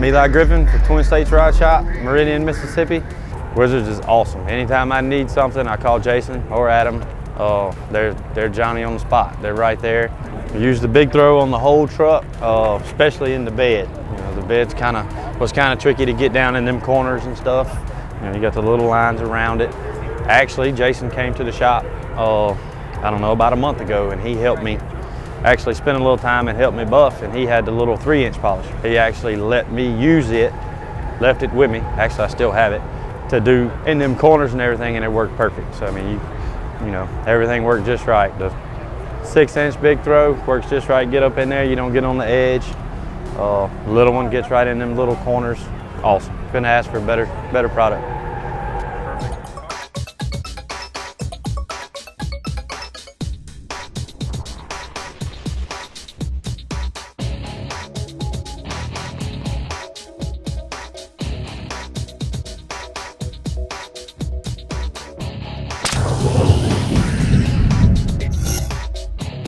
I'm Eli Griffin for Twin States Rod Shop, Meridian, Mississippi. Wizards is awesome. Anytime I need something, I call Jason or Adam. They're Johnny on the spot. They're right there. We use the big throw on the whole truck, especially in the bed. You know, the bed's was kind of tricky to get down in them corners and stuff. You know, you got the little lines around it. Actually, Jason came to the shop, I don't know, about a month ago, and he helped me. Actually spent a little time and helped me buff, and he had the little 3-inch polisher. He actually let me use it, left it with me. Actually, I still have it to do in them corners and everything, and it worked perfect. So I mean, you know, everything worked just right. The 6-inch big throw works just right. Get up in there, you don't get on the edge. The little one gets right in them little corners. Awesome. Couldn't ask for a better product.